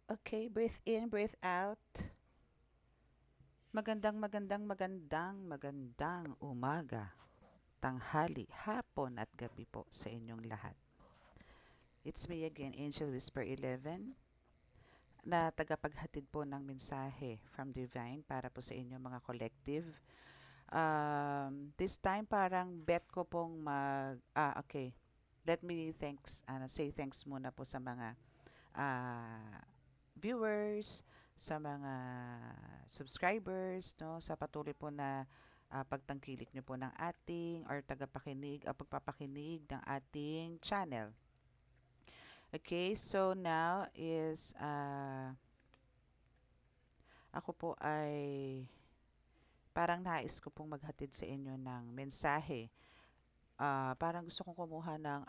Okay, breathe in, breathe out. Magandang umaga, tanghali, hapon at gabi po sa inyong lahat. It's me again, Angel Whisper 11, na tagapaghatid po ng mensahe from Divine para po sa inyong mga collective. This time parang bet ko pong okay. Let me say thanks muna po sa mga uh, viewers, sa mga subscribers, no, sa patuloy po na pagtangkilik niyo po ng ating or tagapakinig o pagpapakinig ng ating channel. Okay, so now is ako po ay parang nais ko pong maghatid sa inyo ng mensahe. Parang gusto kong kumuha ng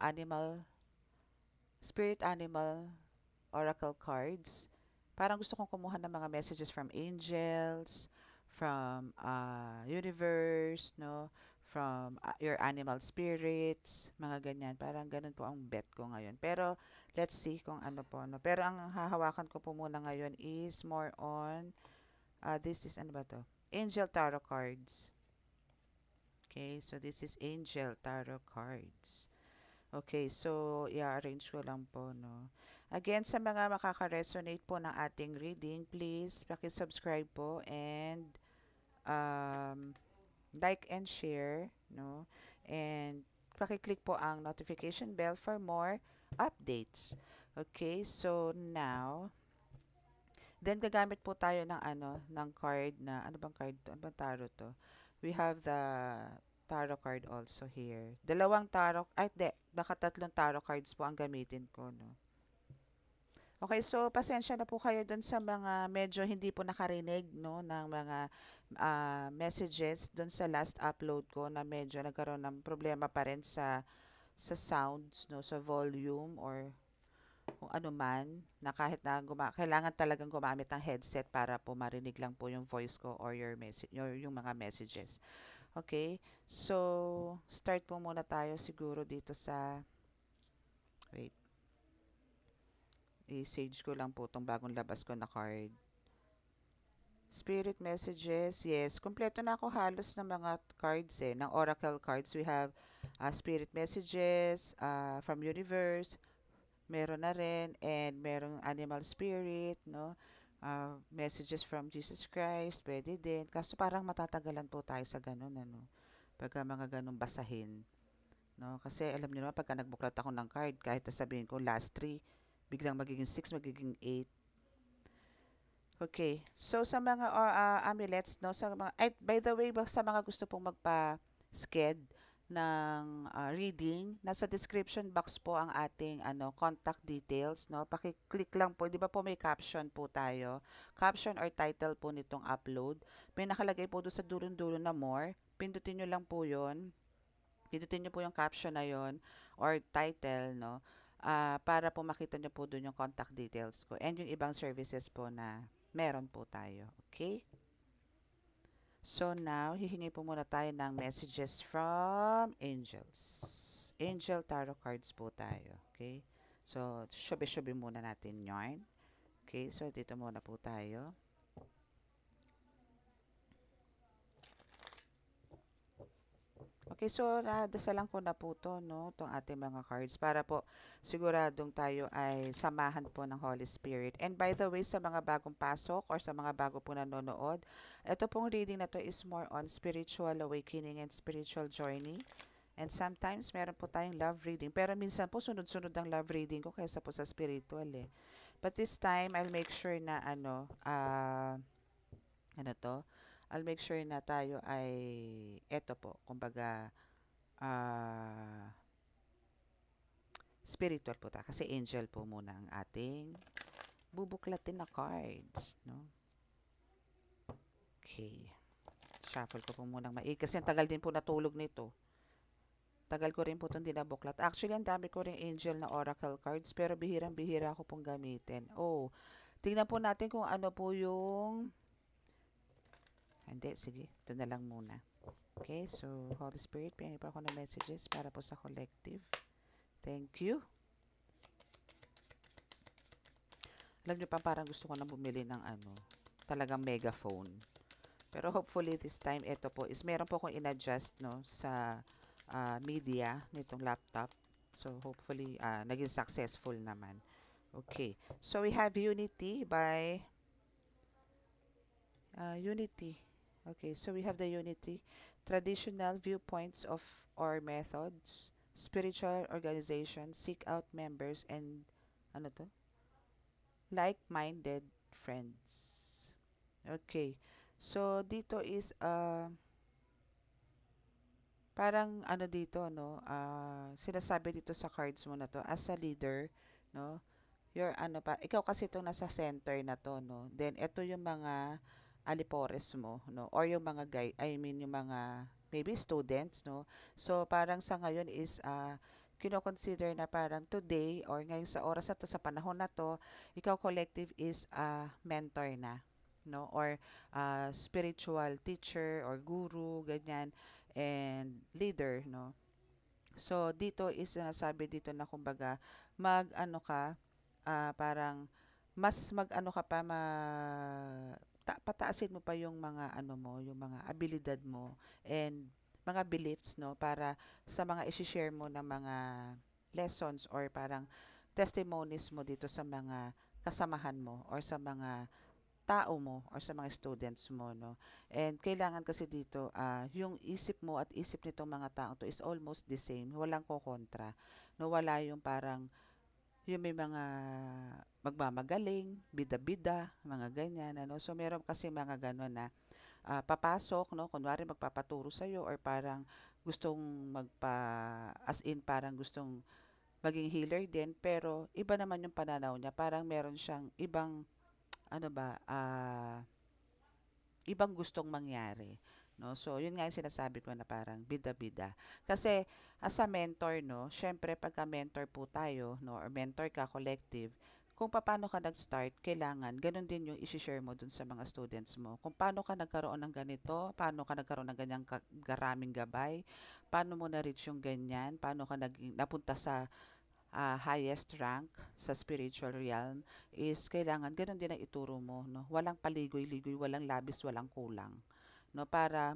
spirit animal oracle cards. Parang gusto kong kumuha ng mga messages from angels, from universe, no? From your animal spirits, mga ganyan. Parang ganun po ang bet ko ngayon. Pero let's see kung ano po, no? Pero ang hahawakan ko po muna ngayon is more on this is ano ba to? Angel Tarot cards. Okay, so this is Angel Tarot cards. Okay, so i-arrange ko lang po, no. Again, sa mga makaka-resonate po ng ating reading, please paki-subscribe po and um, like and share, no. And paki-click po ang notification bell for more updates. Okay, so now, then gagamit po tayo ng ng card na, ano bang card to? Ano bang tarot to? We have the tarot card also here. Dalawang tarot, ay, baka tatlong tarot cards po ang gamitin ko, no? Okay, so pasensya na po kayo dun sa mga medyo hindi po nakarinig, no, ng mga messages dun sa last upload ko na medyo nagkaroon ng problema pa rin sa sounds, no, sa volume or kung ano man, na kahit na kailangan talagang gumamit ng headset para po marinig lang po yung voice ko or yung mga messages. Okay? So, start po muna tayo siguro dito sa wait. I-sage ko lang po itong bagong labas ko na card. Spirit messages, yes. Kompleto na ako halos ng mga cards ng oracle cards. We have spirit messages from universe, meron na rin, and merong animal spirit, no? Messages from Jesus Christ, pwede din. Kaso parang matatagalan po tayo sa ganun, ano? Pagka mga ganun basahin, no? Kasi alam niyo naman, pagka nagbuklat ako ng card, kahit na sabihin ko last 3, biglang magiging 6, magiging 8. Okay. So, sa mga amulets, no? Sa mga, ay, by the way, sa mga gusto pong magpa-sked ng reading, nasa description box po ang ating contact details, no? Paki-click lang po, 'di ba po may caption po tayo? Caption or title po nitong upload. May nakalagay po doon sa dulo-dulo na more. Pindutin niyo lang po 'yon. Pindutin niyo po yung caption na 'yon or title, no? Para po makita niyo po doon yung contact details ko and yung ibang services po na meron po tayo. Okay? So now, hihingi po muna tayo ng messages from angels. Angel tarot cards po tayo. Okay? So, shubi-shubi muna natin yarn. Okay? So, dito muna po tayo. Okay, so nadasalan ko na po to, no, itong ating mga cards para po siguradong tayo ay samahan po ng Holy Spirit. And by the way, sa mga bagong pasok or sa mga bago po nanonood, ito pong reading na to is more on spiritual awakening and spiritual journey. And sometimes meron po tayong love reading. Pero minsan po sunod-sunod ang love reading ko kaysa po sa spiritual eh. But this time, I'll make sure na ano to, I'll make sure na tayo ay eto po, kumbaga spiritual po ta kasi angel po muna ang ating bubuklatin na cards, no? Okay. Shuffle ko po munang kasi ang tagal din po natulog nito. Tagal ko rin po itong dinabuklat. Actually, ang dami ko rin angel na oracle cards pero bihirang-bihira ko pong gamitin. Oh, tingnan po natin kung ano po yung hindi, sige. Ito na lang muna. Okay, so Holy Spirit, pinag pa ako ng messages para po sa collective. Thank you. Alam niyo pa, parang gusto ko na bumili ng ano, talagang megaphone. Pero hopefully this time, ito po is meron po akong in-adjust, no, sa media nitong laptop. So hopefully, naging successful naman. Okay. So we have Unity by Unity. Okay, so we have the Unity, traditional viewpoints of or methods, spiritual organization, seek out members, and ano to? Like-minded friends. Okay. So dito is parang ano dito, no? Sinasabi dito sa cards mo na to, as a leader, no? Your ano pa, ikaw kasi itong nasa center na to, no? Then ito yung mga alipores mo, no? Or yung mga guy, I mean yung mga maybe students, no? So parang sa ngayon is kino-consider na parang today or ngayon sa oras na to, sa panahon na to, ikaw collective is mentor na, no? Or spiritual teacher or guru, ganyan, and leader, no? So dito is sinasabi dito na kumbaga mag ano ka, parang mas mag-ano ka pa, pataasin mo pa yung mga ano mo, yung mga abilidad mo and mga beliefs, no, para sa mga i-share mo na mga lessons or parang testimonies mo dito sa mga kasamahan mo or sa mga tao mo or sa mga students mo, no. And kailangan kasi dito yung isip mo at isip nitong mga tao to is almost the same, walang kokontra, no, wala yung parang yung may mga magmamagaling, bida-bida, mga ganyan, ano. So, meron kasi mga gano'n na papasok, no, kunwari magpapaturo sa'yo or parang gustong as in parang gustong maging healer din, pero iba naman yung pananaw niya, parang meron siyang ibang, ano ba, ibang gustong mangyari, no? So, yun nga yung sinasabi ko na parang bida-bida. Kasi, as a mentor, no, syempre, pagka mentor po tayo, no, or mentor ka, collective, kung paano ka nag-start, kailangan, ganun din yung isi-share mo dun sa mga students mo. Kung paano ka nagkaroon ng ganito, paano ka nagkaroon ng ganyang garaming gabay, paano mo na-reach yung ganyan, paano ka napunta sa highest rank sa spiritual realm, is kailangan ganun din ang ituro mo, no? Walang paligoy-ligoy, walang labis, walang kulang, no? Para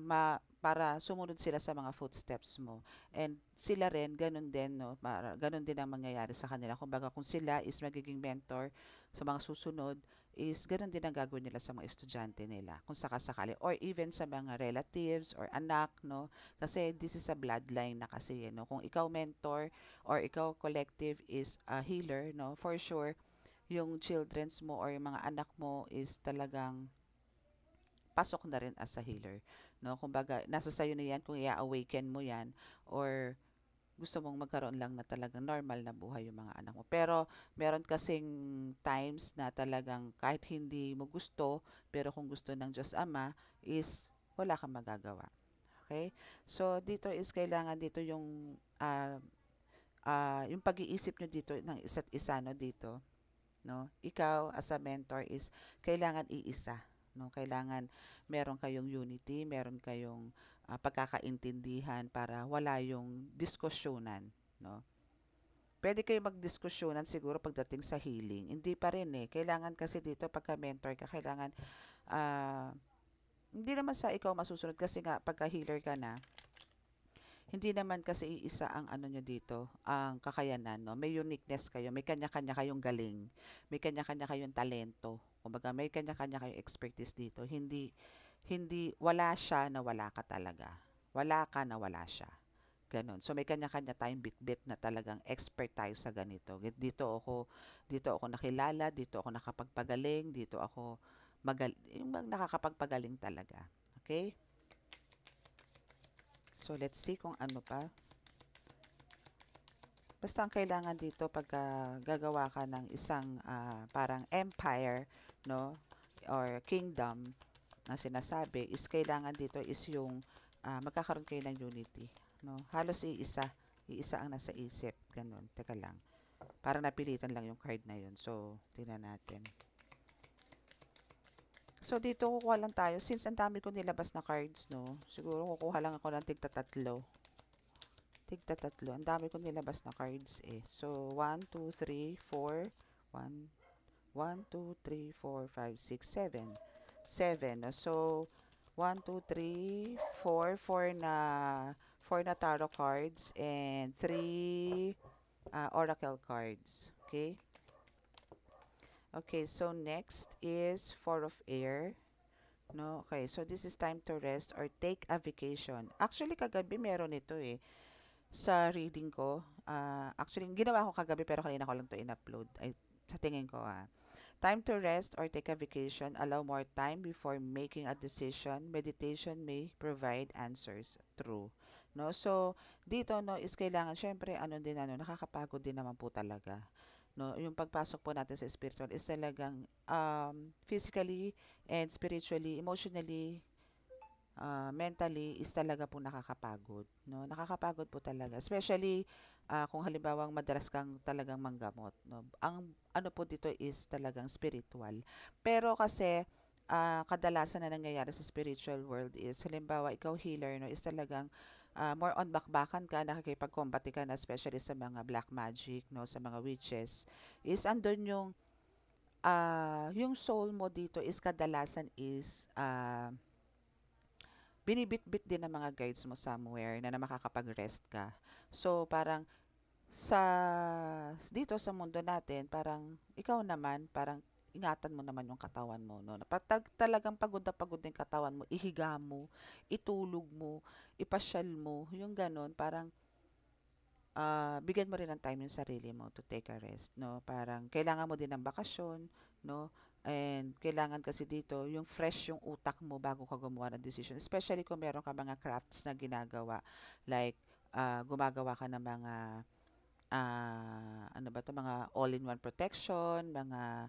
sumunod sila sa mga footsteps mo. And sila rin ganun din, no? Ganun din ang mangyayari sa kanila. Kumbaga kung sila is magiging mentor sa mga susunod, is ganun din ang gagawin nila sa mga estudyante nila kung sakasakali, or even sa mga relatives or anak, no? Kasi this is a bloodline na kasi, no? Kung ikaw mentor or ikaw collective is a healer, no, for sure yung childrens mo or yung mga anak mo is talagang pasok na rin as a healer, no. Kumbaga nasa sayo na yan kung i-awaken mo yan or gusto mong magkaroon lang na talagang normal na buhay yung mga anak mo. Pero meron kasing times na talagang kahit hindi mo gusto, pero kung gusto ng Diyos Ama is wala kang magagawa. Okay? So dito is kailangan dito yung pag-iisip nyo dito ng isa't isa, no, dito, no, ikaw as a mentor is kailangan iisa, no, kailangan meron kayong unity, meron kayong pagkakaintindihan para wala yung diskusyonan, no. Pwede kayo magdiskusyonan siguro pagdating sa healing, hindi pa rin eh, kailangan kasi dito pagka mentor ka, kailangan hindi naman sa ikaw masusunod kasi nga pagka healer ka na, hindi naman kasi iisa ang ano nyo dito, ang kakayanan, no? May uniqueness kayo, may kanya-kanya kayong galing, may kanya-kanya kayong talento. Kumbaga, may kanya-kanya kayong expertise dito. Wala siya na wala ka talaga. Wala ka na wala siya. Ganon. So, may kanya-kanya tayong bit-bit na talagang expert tayo sa ganito. Dito ako nakilala, dito ako nakapagpagaling, dito ako yung nakakapagpagaling talaga. Okay? So, let's see kung ano pa. Basta ang kailangan dito pagka gagawa ka ng isang parang empire, no, or kingdom na sinasabi, is kailangan dito is yung magkakaroon kayo ng unity, no. Halos iisa ang nasa isip, ganun. Teka lang. Para napilitan lang yung card na yun. So, tingnan natin. So, dito kukuha lang tayo. Since ang dami ko nilabas na cards, no, siguro kukuha lang ako ng tigta-tatlo. Ang dami ko nilabas na cards eh. So, 1, 2, 3, 4, 1, 1, 2, 3, 4, 5, 6, 7. 7. So, 1, 2, 3, 4. 4 na tarot cards and 3 oracle cards. Okay? Okay, so next is Four of Air. No, okay. So this is time to rest or take a vacation. Actually, kagabi meron ito eh. Sa reading ko. Actually, ginawa ko kagabi pero kanina ko lang to in-upload. Ay, sa tingin ko Time to rest or take a vacation. Allow more time before making a decision. Meditation may provide answers. True. No? So, dito no is kailangan syempre nakakapagod din naman po talaga. No, yung pagpasok po natin sa spiritual is talagang physically and spiritually, emotionally, mentally is talaga po nakakapagod, no? Nakakapagod po talaga. Especially kung halimbawang madalas kang talagang manggamot, no? Ang ano po dito is talagang spiritual. Pero kasi kadalasan na nangyayari sa spiritual world is halimbawa ikaw healer, no, is talagang more on bakbakan ka, nakikipag-combate ka na especially sa mga black magic, no, sa mga witches. Is andun yung soul mo dito is kadalasan is binibit-bit din ng mga guides mo somewhere na makakapag-rest ka. So, parang sa dito sa mundo natin, parang ikaw naman, parang ingatan mo naman yung katawan mo, no? Talagang pagod na pagod yung katawan mo, ihiga mo, itulog mo, ipasyal mo, yung ganon, parang bigyan mo rin ng time yung sarili mo to take a rest, no? Parang kailangan mo din ng bakasyon, no? And kailangan kasi dito, yung fresh yung utak mo bago ka gumawa ng decision. Especially kung meron ka mga crafts na ginagawa. Like, gumagawa ka ng mga, ano ba to, mga all-in-one protection, mga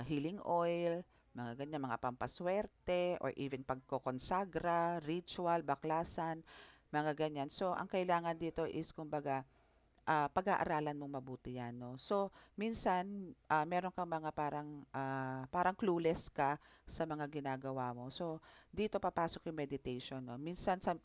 healing oil, mga ganyan, mga pampaswerte, or even pagkokonsagra, ritual, baklasan, mga ganyan. So, ang kailangan dito is, kumbaga, pag-aaralan mong mabuti yan, no? So, minsan, meron kang mga parang clueless ka sa mga ginagawa mo. So, dito papasok yung meditation, no? Minsan, sa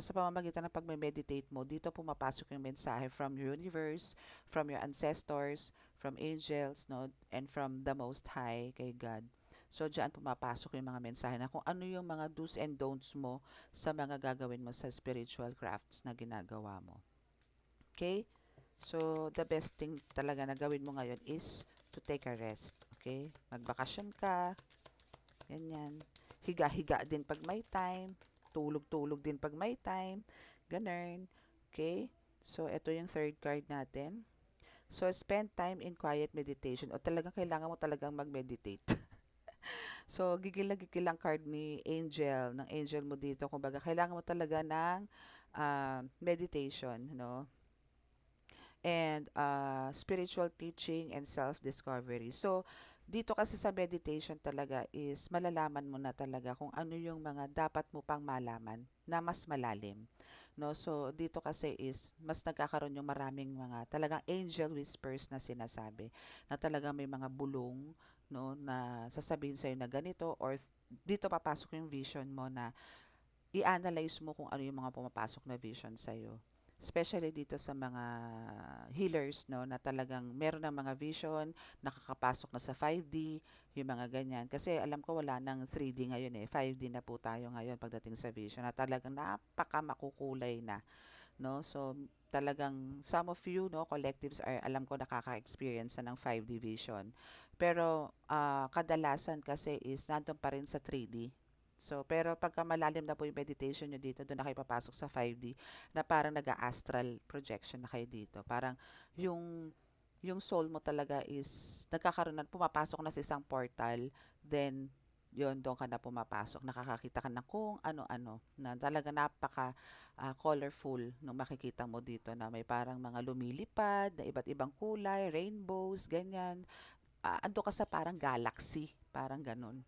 pamamagitan ng pagme-meditate mo, dito pumapasok yung mensahe from your universe, from your ancestors, from angels, no? And from the Most High, kay God. So, diyan pumapasok yung mga mensahe na kung ano yung mga do's and don'ts mo sa mga gagawin mo sa spiritual crafts na ginagawa mo. Okay? So, the best thing talaga na gawin mo ngayon is to take a rest. Okay? Magbakasyon ka. Ganyan. Higa-higa din pag may time. Tulog-tulog din pag may time. Ganun. Okay? So, ito yung third card natin. So, spend time in quiet meditation. O talagang kailangan mo talagang mag-meditate. So, gigil na gigil ang card ni Angel, ng angel mo dito. Kumbaga, kailangan mo talaga ng meditation, no? And spiritual teaching and self-discovery. So, dito kasi sa meditation talaga is malalaman mo na talaga kung ano yung mga dapat mo pang malaman na mas malalim. No? So, dito kasi is mas nagkakaroon yung maraming mga talagang angel whispers na sinasabi na talagang may mga bulong, no, na sasabihin sa'yo na ganito, or dito papasok yung vision mo na i-analyze mo kung ano yung mga pumapasok na vision sa'yo. Especially dito sa mga healers, no, na talagang meron ng mga vision, nakakapasok na sa 5D, yung mga ganyan. Kasi alam ko wala nang 3D ngayon eh, 5D na po tayo ngayon pagdating sa vision, na talagang napaka makukulay na, no. So, talagang some of you, no, collectives are, alam ko nakaka-experience na ng 5D vision. Pero kadalasan kasi is nandun pa rin sa 3D. So, pero pagka malalim na po yung meditation nyo dito, doon na kayo papasok sa 5D na parang nag-astral projection na kayo dito. Parang yung yung soul mo talaga is nagkakaroon na, pumapasok na sa isang portal, then yon doon ka na pumapasok. Nakakakita ka na kung ano-ano na talaga napaka colorful nung makikita mo dito na may parang mga lumilipad na iba't ibang kulay, rainbows, ganyan. Ando ka sa parang galaxy, parang ganun.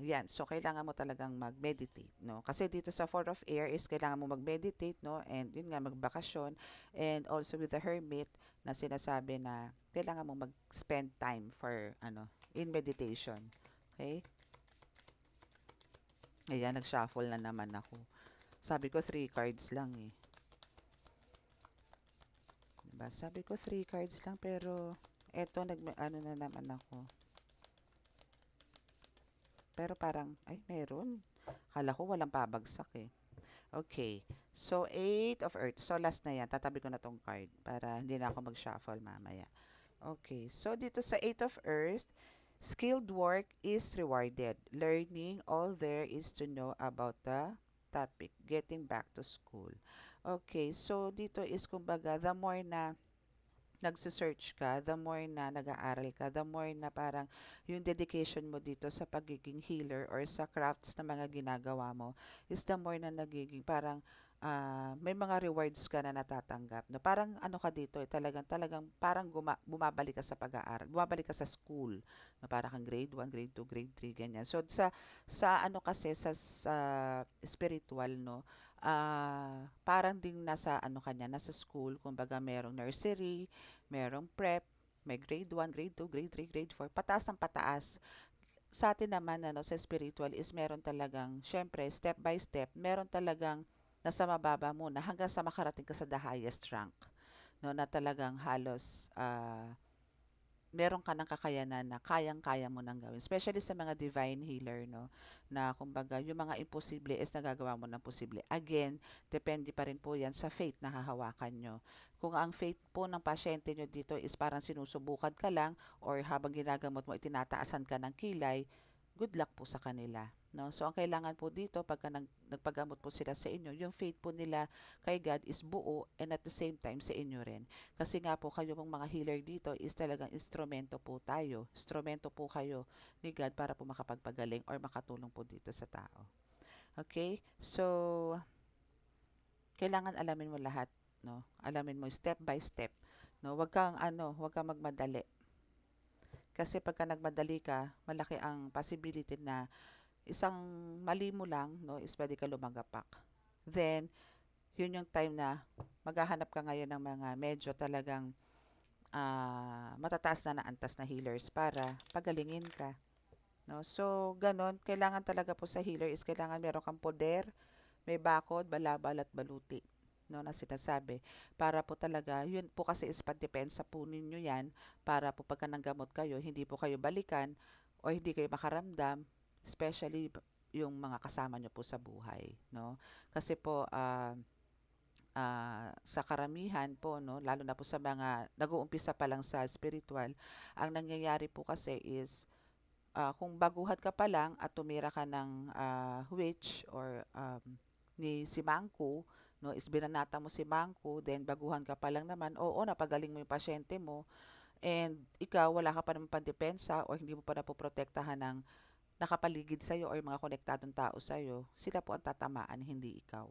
Yan. So, kailangan mo talagang mag-meditate, no? Kasi dito sa Four of Air is kailangan mo mag-meditate, no? And yun nga, magbakasyon. And also with the Hermit na sinasabi na kailangan mo mag-spend time for, in meditation. Okay? Ayan, nag-shuffle na naman ako. Sabi ko, 3 cards lang eh. Diba? Sabi ko, 3 cards lang, pero Eto, ano na naman ako. Pero parang, ay, meron. Kala ko walang pabagsak eh. Okay. So, 8 of Earth. So, last na yan. Tatabi ko na tong card para hindi na ako mag-shuffle mamaya. Okay. So, dito sa 8 of Earth, skilled work is rewarded. Learning, all there is to know about the topic. Getting back to school. Okay. So, dito is kumbaga, the more na nagse-search ka, the more na nag-aaral ka, the more na parang yung dedication mo dito sa pagiging healer or sa crafts na mga ginagawa mo is the more na nagiging parang may mga rewards ka na natatanggap. No? Parang ano ka dito, talagang parang bumabalik ka sa pag-aaral, bumabalik ka sa school. No? Parang kang grade 1, grade 2, grade 3, ganyan. So sa ano kasi sa spiritual, no, parang ding nasa ano kanya, nasa school, kumbaga merong nursery, merong prep, may grade 1, grade 2, grade 3, grade 4, pataas ng pataas. Sa atin naman, ano, sa spiritual is meron talagang, syempre, step by step, meron talagang nasa mababa muna hanggang sa makarating ka sa the highest rank. No, na talagang halos meron ka ng kakayanan na kayang-kaya mo nang gawin. Especially sa mga divine healer, no? Na kumbaga, yung mga imposible is nagagawa mo ng posible. Again, depende pa rin po yan sa faith na hahawakan nyo. Kung ang faith po ng pasyente nyo dito is parang sinusubukan ka lang or habang ginagamot mo, itinataasan ka ng kilay, good luck po sa kanila. No? So, ang kailangan po dito, pagka nagpagamot po sila sa inyo, yung faith po nila kay God is buo and at the same time sa inyo rin. Kasi nga po kayo pong mga healer dito is talagang instrumento po tayo. Instrumento po kayo ni God para po makapagpagaling or makatulong po dito sa tao. Okay? So, kailangan alamin mo lahat, no? Alamin mo step by step, no? Wag kang magmadali. Kasi pagka nagmadali ka, malaki ang possibility na isang mali mo lang, no, is pwede ka lumagapak. Then, yun yung time na maghahanap ka ngayon ng mga medyo talagang matataas na naantas na healers para pagalingin ka. No? So, ganon. Kailangan talaga po sa healer is kailangan meron kang poder, may bakod, balabal at baluti. No, na sinasabi. Para po talaga, yun po kasi is pandepensa po ninyo yan para po pagka nanggamot kayo, hindi po kayo balikan o hindi kayo makaramdam, especially yung mga kasama nyo po sa buhay. No? Kasi po, sa karamihan po, no, lalo na po sa mga nag-uumpisa pa lang sa spiritual, ang nangyayari po kasi is kung baguhan ka pa lang at tumira ka ng witch or ni si Mangku, no, is binanata mo si Mangku, then baguhan ka pa lang naman, oo, napagaling mo yung pasyente mo, and ikaw, wala ka pa naman pandepensa or hindi mo pa napoprotektahan ng nakapaligid sa'yo or mga konektadong tao sa'yo, sila po ang tatamaan, hindi ikaw.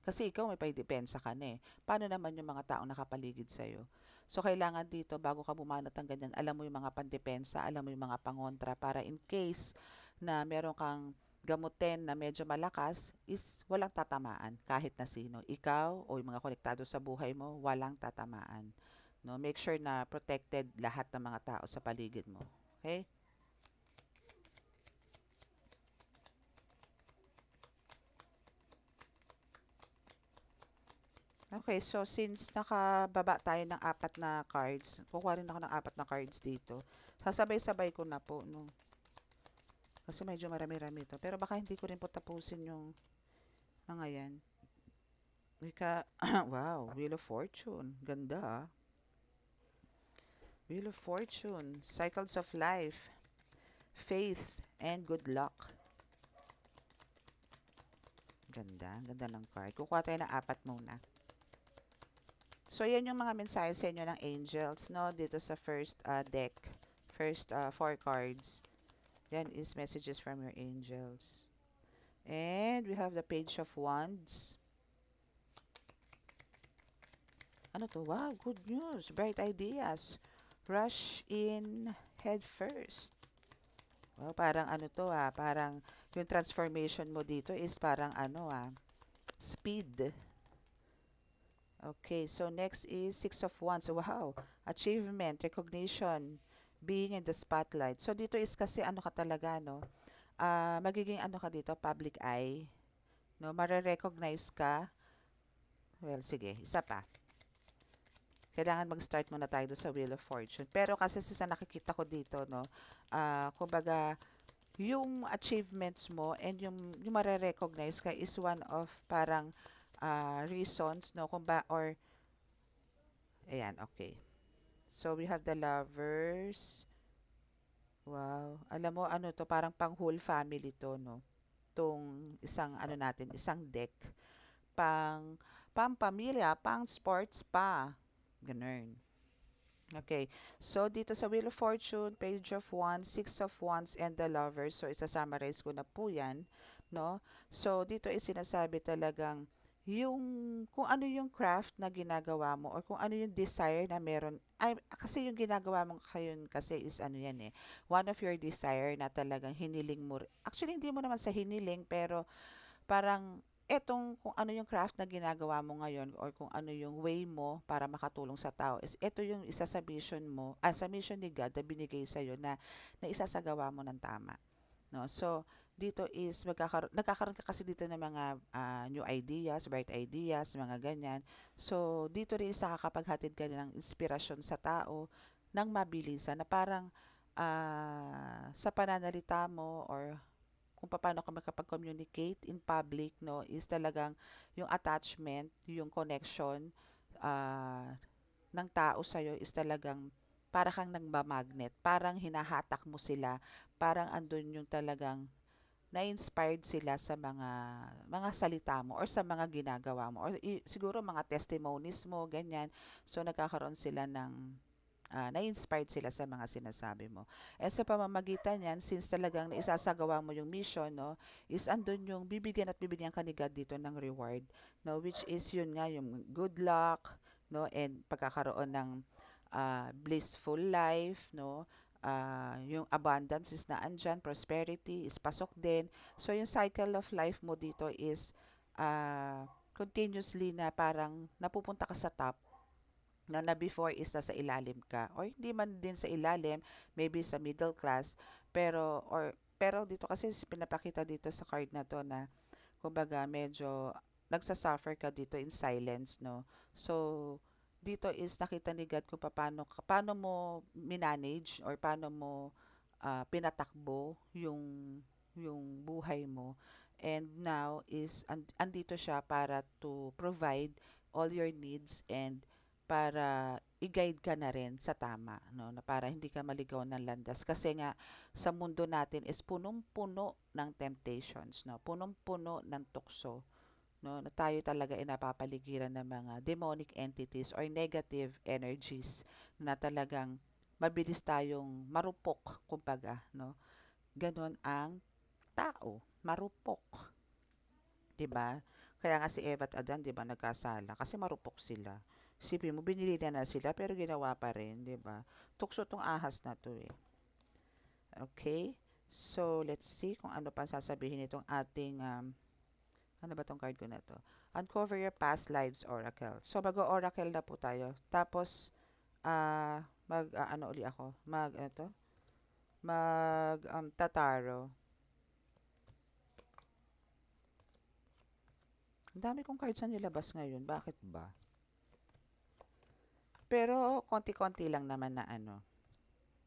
Kasi ikaw may paidepensa ka na eh. Paano naman yung mga taong nakapaligid sa'yo? So, kailangan dito, bago ka bumanat ng ganyan, alam mo yung mga pandepensa, alam mo yung mga pangontra para in case na meron kang gamutin na medyo malakas, is walang tatamaan kahit na sino. Ikaw o yung mga konektado sa buhay mo, walang tatamaan. No? Make sure na protected lahat ng mga tao sa paligid mo. Okay? Okay, so since nakababa tayo ng apat na cards, kukuha rin ako ng apat na cards dito. Sasabay-sabay ko na po, no? Kasi medyo marami-rami to. Pero baka hindi ko rin po tapusin yung mga yan. Wow, Wheel of Fortune. Ganda ah. Wheel of Fortune, Cycles of Life, Faith, and Good Luck. Ganda ng card. Kukuha tayo ng apat muna. So, yan yung mga mensahe sa inyo ng angels, no? Dito sa first deck. First 4 cards. Yan is messages from your angels. And we have the Page of Wands. Ano to? Wow, good news. Bright ideas. Rush in head first. Wow, parang ano to parang yung transformation mo dito is parang ano speed. Okay, so next is Six of Wands. Wow, achievement, recognition, being in the spotlight. So dito is kasi ano ka talaga, no? Magiging ano ka dito, public eye. No, mare-recognize ka. Well, sige, isa pa. kailangan mag-start muna tayo doon sa Wheel of Fortune. Pero kasi sa nakikita ko dito, no, kumbaga, yung achievements mo and yung mare-recognize ka is one of parang reasons, no, kung ba, or, ayan, okay. So, we have the lovers. Wow. Alam mo, ano to, parang pang whole family to, no? Tong isang, ano natin, isang deck. Pang, pang pamilya, pang sports pa. Ganun. Okay. So, dito sa Wheel of Fortune, Page of Wands, Six of Wands, and the Lovers. So, isa-summarize ko na po yan, no? So, dito is sinasabi talagang yung kung ano yung craft na ginagawa mo or kung ano yung desire na meron. Ay, kasi yung ginagawa mo ngayon kasi is ano yan eh. One of your desire na talagang hiniling mo. Actually, hindi mo naman sa hiniling, pero parang etong kung ano yung craft na ginagawa mo ngayon or kung ano yung way mo para makatulong sa tao is ito yung isa sa mission mo, sa mission ni God na binigay sa iyo na isasagawa mo ng tama, no? So dito is nagkakaroon ka kasi dito ng mga new ideas, bright ideas, mga ganyan. So dito rin isa kakapaghatid ka ng inspirasyon sa tao ng mabilisan na parang sa pananalita mo or kung paano ka makapag-communicate in public, no, is talagang yung attachment, yung connection uh, ng tao sa'yo is talagang para kang nagmamagnet, parang hinahatak mo sila, parang andun yung talagang na-inspired sila sa mga salita mo or sa mga ginagawa mo or siguro mga testimonies mo, ganyan. So, nagkakaroon sila ng na-inspired sila sa mga sinasabi mo. And sa pamamagitan yan, since talagang naisasagawa mo yung mission, no, is andun yung bibigyan ka ni God dito ng reward, no, which is yun nga, yung good luck, no, and pagkakaroon ng blissful life, no, yung abundance is na andyan, prosperity is pasok din. So, yung cycle of life mo dito is continuously na parang napupunta ka sa top na before is nasa ilalim ka or hindi man din sa ilalim, maybe sa middle class, pero dito kasi pinapakita dito sa card na to na kumbaga medyo nagsasuffer ka dito in silence, no? So dito is nakita ni God kung paano mo minanage or paano mo pinatakbo yung buhay mo, and now is andito siya para to provide all your needs and para i-guide ka na rin sa tama, no? Na para hindi ka maligaw ng landas. Kasi nga, sa mundo natin is punong-puno ng temptations, no? Punong-puno ng tukso, no? Na tayo talaga ay napapaligiran ng mga demonic entities or negative energies na talagang mabilis tayong marupok, kumbaga, no? Ganon ang tao, marupok, 'di ba? Kaya nga si Eva at Adan, 'di ba, nagkasala kasi marupok sila. Isipin mo, binili na sila pero ginawa pa rin, 'di ba? Tukso tong ahas na 'to eh. Okay? So, let's see kung ano pa sasabihin nitong ating ano ba tong card ko na to? Uncover your past lives oracle. So, mag-oracle na po tayo. Tapos ano uli ako? Tataro. Ang dami kong cards na nilabas ngayon. Bakit ba? Pero konti-konti lang naman na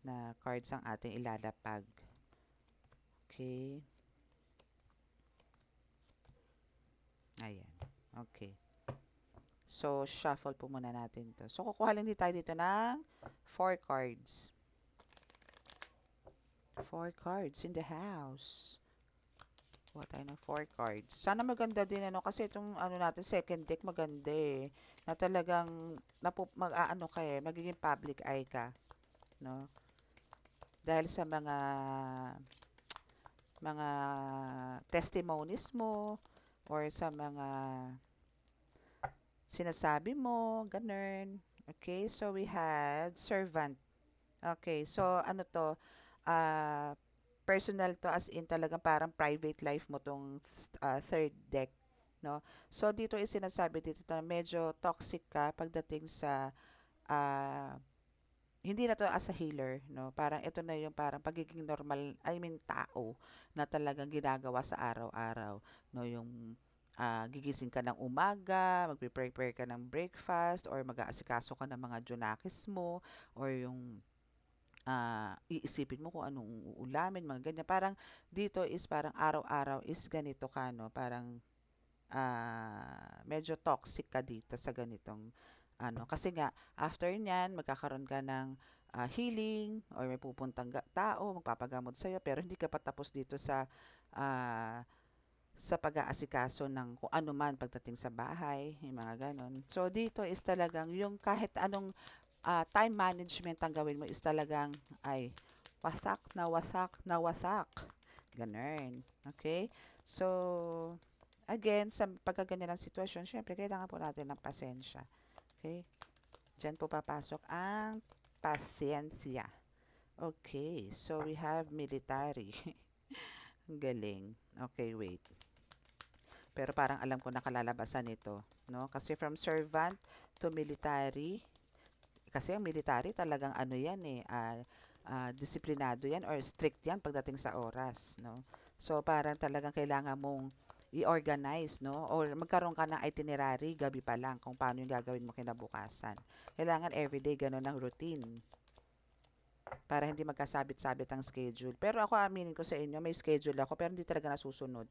na cards ang ating ilalapag. Okay. Ayan. Okay. So, shuffle po muna natin to. So, kukuha lang din tayo dito ng 4 cards. 4 cards in the house. Kuha tayo ng 4 cards. Sana maganda din kasi itong natin second deck maganda eh. Na talagang magiging public eye ka, no? Dahil sa mga testimonies mo or sa mga sinasabi mo, ganun. Okay, so we had servant. Okay, so ano to, personal to as in talagang parang private life mo tong third deck, no? So dito is sinasabi dito na medyo toxic ka pagdating sa hindi na to as a healer, no? Parang ito na yung parang pagiging normal, I mean tao na talagang ginagawa sa araw-araw, no? Yung gigising ka ng umaga, magpe-prepare ka ng breakfast, or mag-aasikaso ka ng mga junakis mo, or yung iisipin mo kung anong uulamin, mga ganyan. Parang dito is parang araw-araw is ganito ka, no? Parang medyo toxic ka dito sa ganitong ano. Kasi nga, after nyan, magkakaroon ka ng healing, or may pupuntang tao, magpapagamot sa'yo, pero hindi ka pa tapos dito ah, sa pag-aasikaso ng kung ano man pagdating sa bahay, yung mga ganon. So, dito is talagang yung kahit anong time management ang gawin mo is talagang ay wasak na wasak na wasak. Ganun. Okay? So, again, sa pagkaganyan ng sitwasyon, syempre, kailangan po natin ng pasensya. Okay? Diyan po papasok ang pasensya. Okay. So, we have military. Ang galing. Okay, wait. Pero parang alam ko nakalalabasan ito, no? Kasi from servant to military, kasi ang military talagang ano yan disiplinado yan or strict yan pagdating sa oras, no? So parang talagang kailangan mong i-organize, no? Or magkaroon ka ng itinerary gabi pa lang kung paano yung gagawin mo kinabukasan. Kailangan everyday ganun ang routine para hindi magkasabit-sabit ang schedule. Pero ako aminin ko sa inyo, may schedule ako pero hindi talaga nasusunod.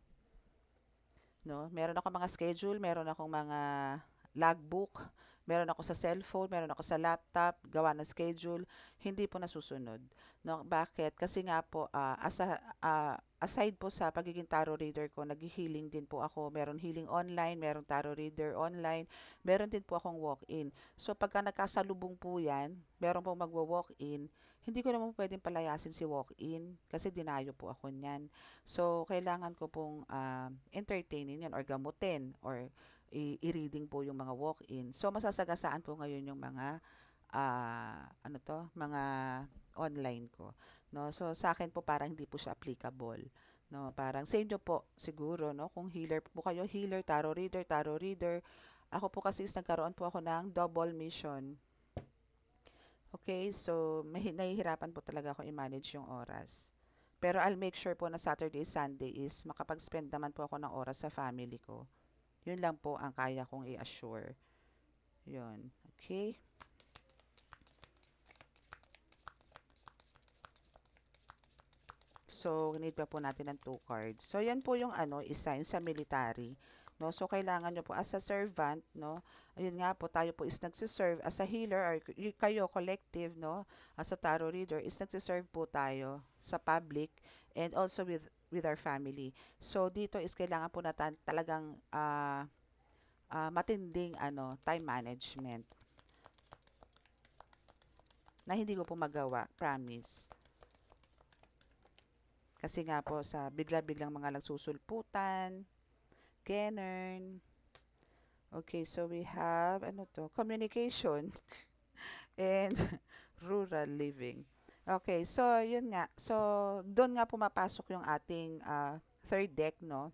No? Meron ako mga schedule, meron akong mga logbook, meron ako sa cellphone, meron ako sa laptop, gawa ng schedule, hindi po nasusunod. No? Bakit? Kasi nga po, aside po sa pagiging tarot reader ko, nag-healing din po ako. Meron healing online, meron tarot reader online, meron din po akong walk-in. So, pagka nagkasalubong po yan, meron po magwa-walk-in, hindi ko naman pwedeng palayasin si walk-in kasi dinayo po ako niyan. So, kailangan ko pong entertainin yan or gamutin or i-reading po yung mga walk-in. So, masasagasaan po ngayon yung mga mga online ko. No? So, sa akin po parang hindi po siya applicable. No? Parang sa inyo po siguro, no? Kung healer po kayo, healer, tarot reader, tarot reader. Ako po kasi is nagkaroon po ako ng double mission. Okay, so nahihirapan po talaga ako i-manage yung oras. Pero I'll make sure po na Saturday, Sunday is makapag-spend naman po ako ng oras sa family ko. Yun lang po ang kaya kong i-assure. Yun. Okay? So, need pa po natin ng 2 cards. So, yan po yung isa, yung sa military. No? So, kailangan nyo po as a servant, no? Ayun nga po, tayo po is nagsiserve as a healer or kayo, collective, no? As a tarot reader, is nagsiserve po tayo sa public and also with our family. So, dito is kailangan po natin talagang matinding time management na hindi ko po magawa, promise. Kasi nga po sa bigla-biglang mga nagsusulputan, ganun. Okay, so we have, communication and rural living. Okay, so yun nga. So, doon nga pumapasok yung ating third deck, no?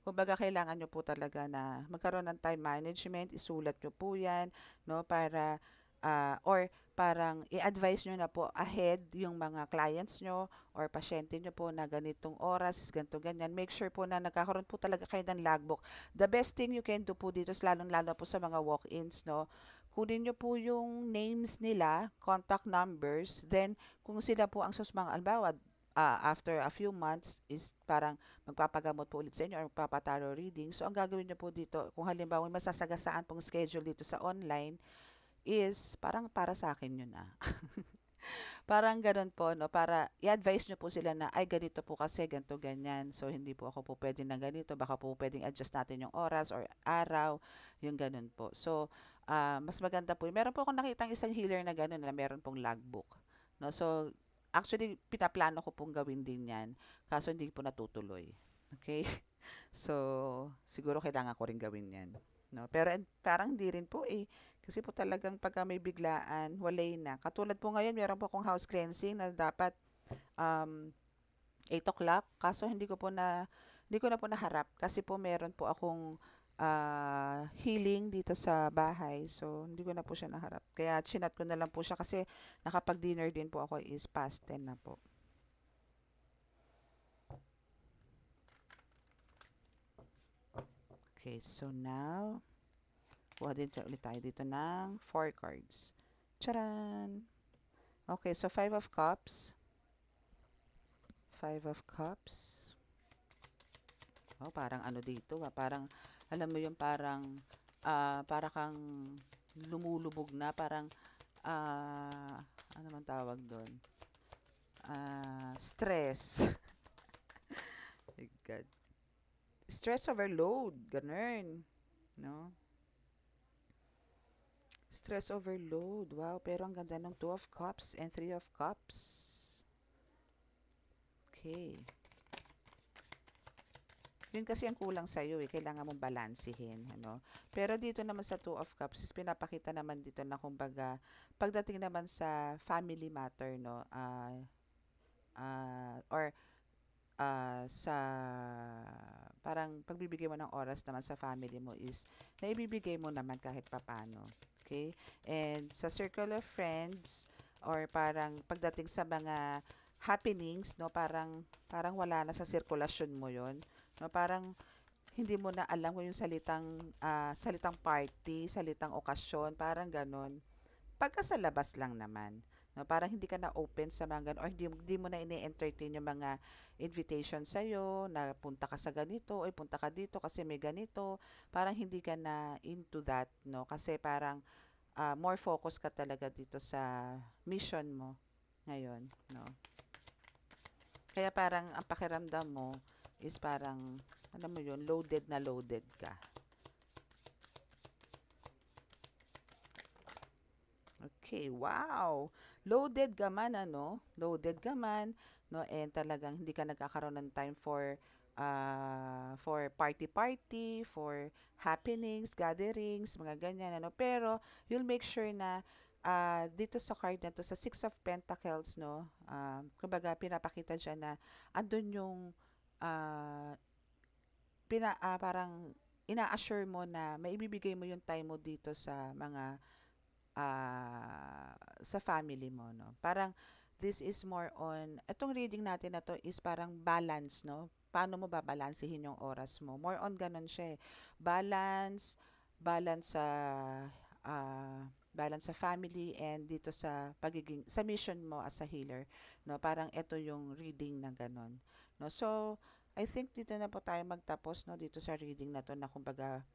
Kumbaga, kailangan nyo po talaga na magkaroon ng time management, isulat nyo po yan, no? Para, or parang i-advise nyo na po ahead yung mga clients nyo or pasyente nyo po na ganitong oras, ganito, ganyan. Make sure po na nagkakaroon po talaga kayo ng logbook. The best thing you can do po dito, lalong-lalo po sa mga walk-ins, no? Kunin nyo po yung names nila, contact numbers, then kung sila po ang mga albawa, after a few months is parang magpapagamot po ulit sa inyo or magpapataro reading. So, ang gagawin nyo po dito, kung halimbawa masasagasaan pong schedule dito sa online, is parang para sa akin yun Parang ganun po, no? Para i-advise nyo po sila na, ay, ganito po kasi, ganito, ganyan. So, hindi po ako po pwede na ganito. Baka po pwedeng adjust natin yung oras or araw. Yung ganun po. So, mas maganda po. Meron po akong nakitang isang healer na ganun na meron pong logbook. No? So, actually, pinaplano ko pong gawin din yan. Kaso, hindi po natutuloy. Okay? So, siguro kailangan ko rin gawin yan. No? Pero parang hindi rin po kasi po talagang pagka may biglaan, walay na. Katulad po ngayon, meron po akong house cleansing na dapat 8 o'clock. Kaso hindi ko na po naharap kasi po meron po akong healing dito sa bahay. So, hindi ko na po siya naharap. Kaya chinat ko na lang po siya kasi nakapag-dinner din po ako is past 10 na po. Okay, so now, kuha din ulit tayo dito ng 4 cards. Charan! Okay, so 5 of Cups. 5 of Cups. Oh, parang ano dito, parang, alam mo yung parang, para kang lumulubog na, parang, ano man tawag doon? Stress. My God. Stress overload, ganun. No? Stress overload. Wow, pero ang ganda ng 2 of Cups and 3 of Cups. Okay. Yun kasi ang kulang sa'yo eh. Kailangan mong balansehin. Ano? Pero dito naman sa 2 of Cups, is pinapakita naman dito na kumbaga, pagdating naman sa family matter, no? Or sa parang pagbibigay mo ng oras naman sa family mo is naibibigay mo naman kahit papano. Okay? And sa circle of friends or parang pagdating sa mga happenings, no, parang wala na sa sirkulasyon mo 'yon. No, parang hindi mo na alam kung yung salitang party, salitang okasyon, parang ganon. Pagka sa labas lang naman, no, parang hindi ka na open sa mga ganun, or hindi mo na ini-entertain yung mga invitation sa'yo, na punta ka sa ganito, o punta ka dito kasi may ganito, parang hindi ka na into that, no, kasi parang more focus ka talaga dito sa mission mo ngayon, no. Kaya parang ang pakiramdam mo is parang, alam mo yun, loaded na loaded ka. Okay, wow! Loaded ka man, ano? Loaded ka man, no? And talagang hindi ka nagkakaroon ng time for party-party, for happenings, gatherings, mga ganyan, ano? Pero, you'll make sure na dito sa card na to, sa Six of Pentacles, no? Kumbaga, pinapakita dyan na andun yung uh, parang ina-assure mo na maibibigay mo yung time mo dito sa mga sa family mo, no? Parang this is more on, itong reading natin na to is parang balance, no? Paano mo babalansehin yung oras mo? More on ganun siya eh. Balance, balance sa balance sa family and dito sa pagiging sa mission mo as a healer, no? Parang ito yung reading na ganun, no? So, I think dito na po tayo magtapos, no, dito sa reading na to, na kumbaga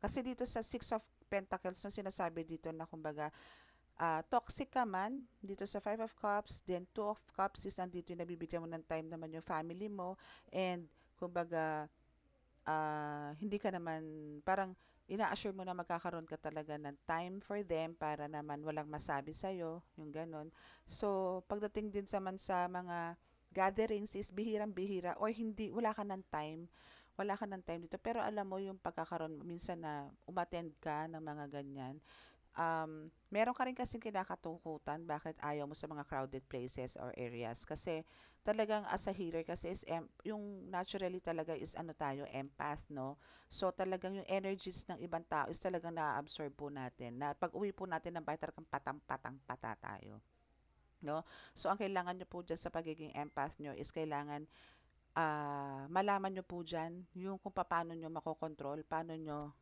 kasi dito sa Six of Pentacles, no, sinasabi dito na kumbaga toxic ka man dito sa Five of Cups, then Two of Cups is andito yung nabibigyan mo ng time naman yung family mo, and kumbaga hindi ka naman, parang ina-assure mo na magkakaroon ka talaga ng time for them para naman walang masabi sa'yo, yung ganon. So, pagdating din sa mga gatherings is bihirang-bihira or hindi, wala ka ng time dito. Pero alam mo yung pagkakaroon, minsan na umattend ka ng mga ganyan, meron ka rin kasing kinakatakutan bakit ayaw mo sa mga crowded places or areas, kasi talagang as a healer kasi is yung naturally talaga is ano tayo, empath, no? So talagang yung energies ng ibang tao is talagang na-absorb po natin, na pag uwi po natin ng bahay talagang patang-patang pata tayo, no? So ang kailangan nyo po dyan sa pagiging empath nyo is kailangan malaman nyo po dyan yung kung paano nyo makokontrol, paano nyo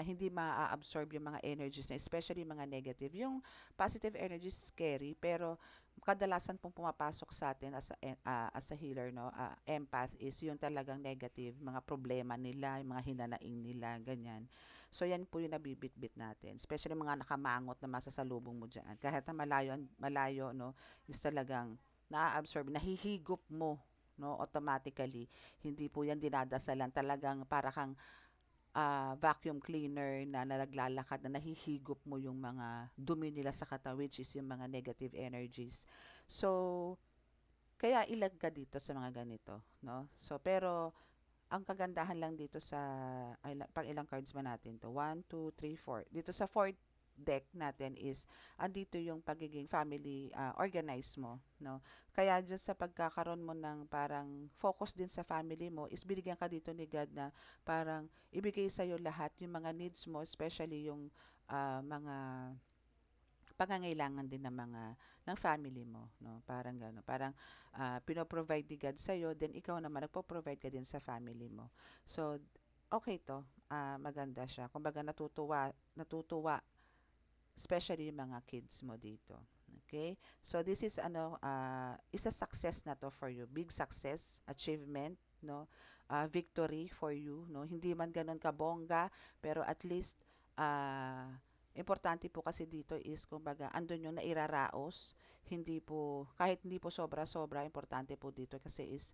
hindi ma-absorb yung mga energies na, especially mga negative. Yung positive energies scary, pero kadalasan pong pumapasok sa atin as a healer, no, empath, is yung talagang negative, mga problema nila, yung mga hinanaing nila, ganyan. So yan po yung nabibitbit natin, especially mga nakamangot na masasalubong mo dyan. Kahit na malayo, malayo, no, is talagang na-absorb, nahihigop mo, no, automatically. Hindi po yan dinadasalan, talagang para kang vacuum cleaner na naglalakad, na nahihigop mo yung mga dumi nila sa katawan, which is yung mga negative energies. So, kaya ilag ka dito sa mga ganito, no? So, pero, ang kagandahan lang dito sa, pang ilang cards ba natin to? 1, 2, 3, 4. Dito sa fourth deck natin is, andito yung pagiging family organized mo, no? Kaya dyan sa pagkakaroon mo ng parang focus din sa family mo, is binigyan ka dito ni God na parang ibigay sa'yo lahat yung mga needs mo, especially yung mga pangangailangan din ng family mo, no? Parang gano'n. Parang pino-provide ni God sa'yo, then ikaw naman nagpo-provide ka din sa family mo. So, okay 'to, maganda siya. Kumbaga natutuwa natutuwa, especially yung mga kids mo dito. Okay? So this is ano, is a success na 'to for you. Big success, achievement, no? Victory for you, no? Hindi man gano'n kabongga, pero at least importante po kasi dito is kumbaga andun yung nairaraos, hindi po kahit hindi po sobra-sobra, importante po dito kasi is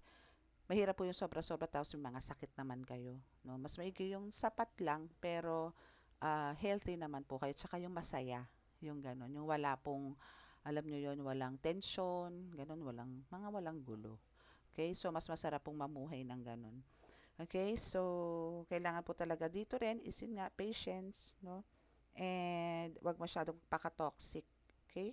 mahirap po yung sobra-sobra tapos may mga sakit naman kayo, no? Mas maigi yung sapat lang pero healthy naman po kayo tsaka yung masaya, yung gano'n, yung wala pong alam nyo yon, walang tension, gano'n, walang gulo. Okay, so mas masarap pong mamuhay ng gano'n. Okay, so kailangan po talaga dito rin is yun nga, patience, no? And wag masyadong paka-toxic. Okay?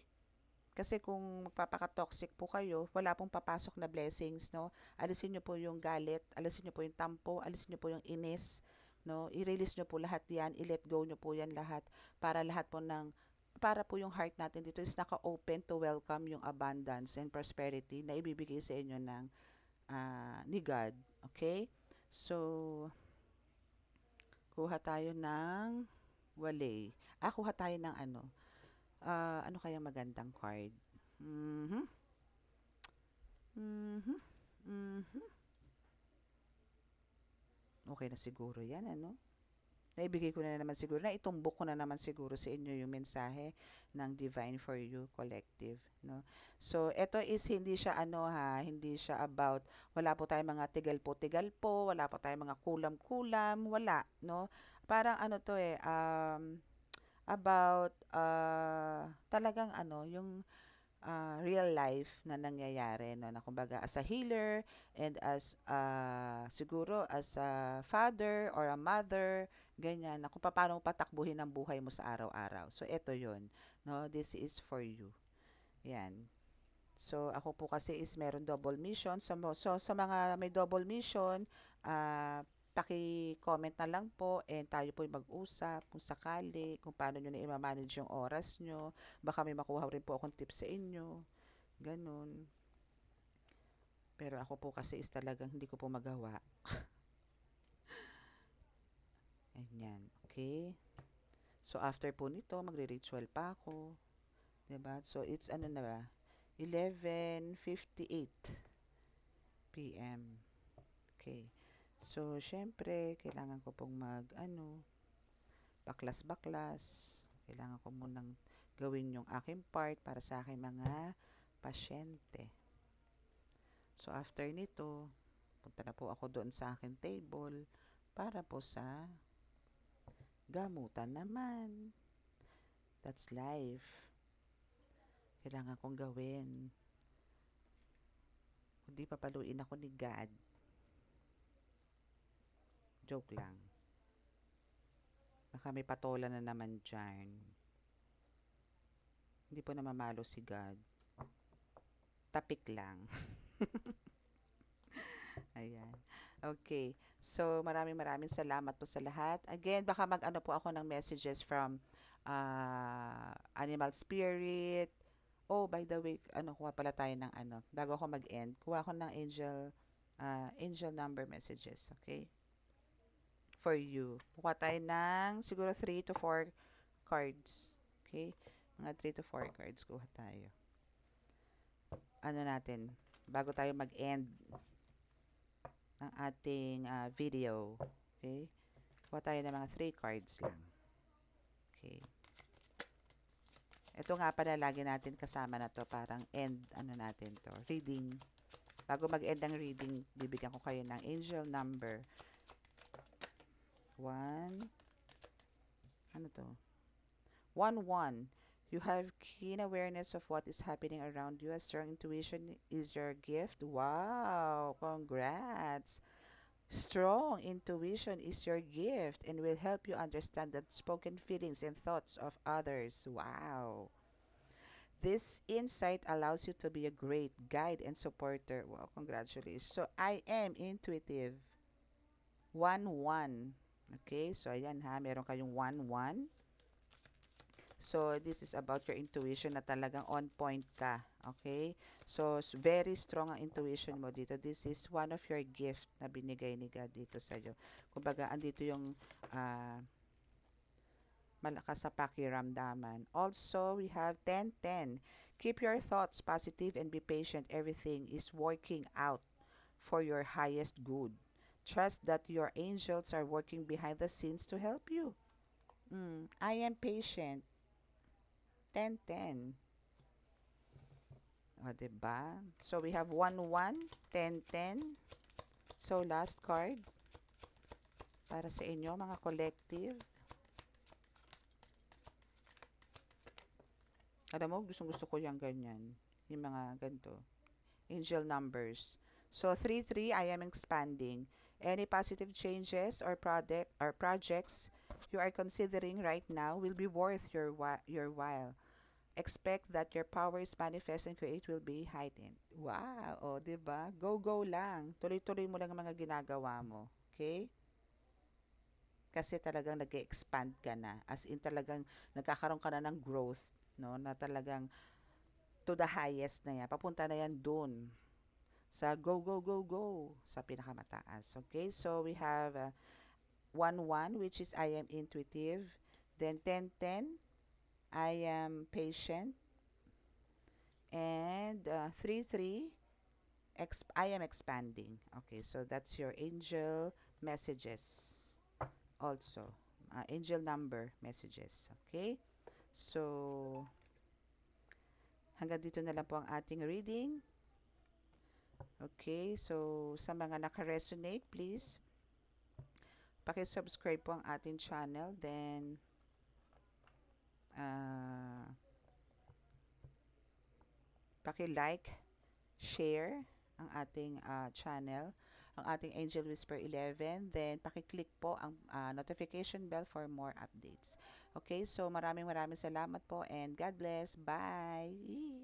Kasi kung magpapaka-toxic po kayo, wala pong papasok na blessings, no? Alisin niyo po yung galit, alisin niyo po yung tampo, alisin niyo po yung inis, no? I-release niyo po lahat 'yan, i-let go niyo po 'yan lahat para lahat po ng para po yung heart natin dito is naka-open to welcome yung abundance and prosperity na ibibigay sa inyo ng ni God. Okay? So, kuha tayo ng wale. Kuha tayo ng ano. Ano kaya magandang card? Mhm. Mhm. Mhm. Okay na siguro 'yan, ano? Naibigay ko na naman siguro, na itumbok ko na naman siguro sa inyo yung mensahe ng Divine for You Collective, no? So, ito is hindi siya ano ha, hindi siya about, wala po tayong mga tigal po, wala po tayong mga kulam-kulam, wala, no? Parang ano to eh, about, talagang ano, yung real life na nangyayari, no, na kumbaga as a healer and as siguro as a father or a mother, ganyan, na kung paano mo patakbuhin ang buhay mo sa araw-araw. So eto 'yon, no, this is for you. Yan. So ako po kasi is meron double mission. So sa mga may double mission, paki-comment na lang po and tayo po mag-usap kung sakali, kung paano nyo na i-manage yung oras nyo. Baka may makuha rin po akong tips sa inyo. Ganun. Pero ako po kasi is talagang hindi ko po magawa. Ayan. Okay. So, after po nito, magre-ritual pa ako. 'Di ba? So, it's ano na ba? 11:58 p.m. Okay. So, syempre, kailangan ko pong baklas-baklas. Kailangan ko munang gawin yung aking part para sa aking mga pasyente. So, after nito, punta na po ako doon sa aking table para po sa gamutan naman. That's life. Kailangan kong gawin. Hindi papaluin ako ni God. Joke lang. Baka may patola na naman dyan. Hindi po na mamalo si God. Tapik lang. Ayan. Okay. So, maraming salamat po sa lahat. Again, baka mag-ano po ako ng messages from animal spirit. Oh, by the way, kuha pala tayo ng bago ako mag-end, kuha ako ng angel number messages, okay? For you. Kuha tayo ng siguro 3 to 4 cards. Okay? Mga 3 to 4 cards kuha tayo. Ano natin, bago tayo mag-end ng ating video. Okay? Kuha tayo ng mga 3 cards lang. Okay. Ito nga pala, lagi natin kasama na to, parang end, natin to, reading. Bago mag-end ng reading, bibigyan ko kayo ng angel number. 1, ano to? 1-1. You have keen awareness of what is happening around you. A strong intuition is your gift. Wow! Congrats! Strong intuition is your gift and will help you understand the spoken feelings and thoughts of others. Wow! This insight allows you to be a great guide and supporter. Wow, congratulations. So, I am intuitive. 1-1. Okay, so ayan ha, meron kayong 1-1. So, this is about your intuition na talagang on point ka. Okay? So, very strong ang intuition mo dito. This is one of your gift na binigay ni God dito sa'yo. Kumbaga, andito yung malakas sa pakiramdaman. Also, we have 10-10. Keep your thoughts positive and be patient. Everything is working out for your highest good. Trust that your angels are working behind the scenes to help you. I am patient. 10-10. O, diba? So, we have 1-1, 10-10. So, last card para sa inyo, mga collective. Alam mo, gustong-gusto ko yung ganyan. Yung mga ganito. Angel numbers. So, 3-3, I am expanding. Any positive changes or projects you are considering right now will be worth your while. Expect that your powers manifest and create will be heightened. Wow! O, diba? Go lang. Tuloy-tuloy mo lang ang mga ginagawa mo. Okay? Kasi talagang nag-expand ka na. As in talagang nagkakaroon ka na ng growth. No? Na talagang to the highest na yan. Papunta na yan dun. Sa go. Sa pinakamataas. Okay? So, we have 1-1, which is I am intuitive. Then 10-10, I am patient. And 3-3, I am expanding. Okay, so that's your angel messages. Also, angel number messages. Okay? So, hanggang dito na lang po ang ating reading. Okay, so sa mga naka-resonate, please, paki-subscribe po ang ating channel. Then, paki-like, share ang ating channel, ang ating Angel Whisper 11. Then, paki-click po ang notification bell for more updates. Okay, so maraming salamat po and God bless. Bye!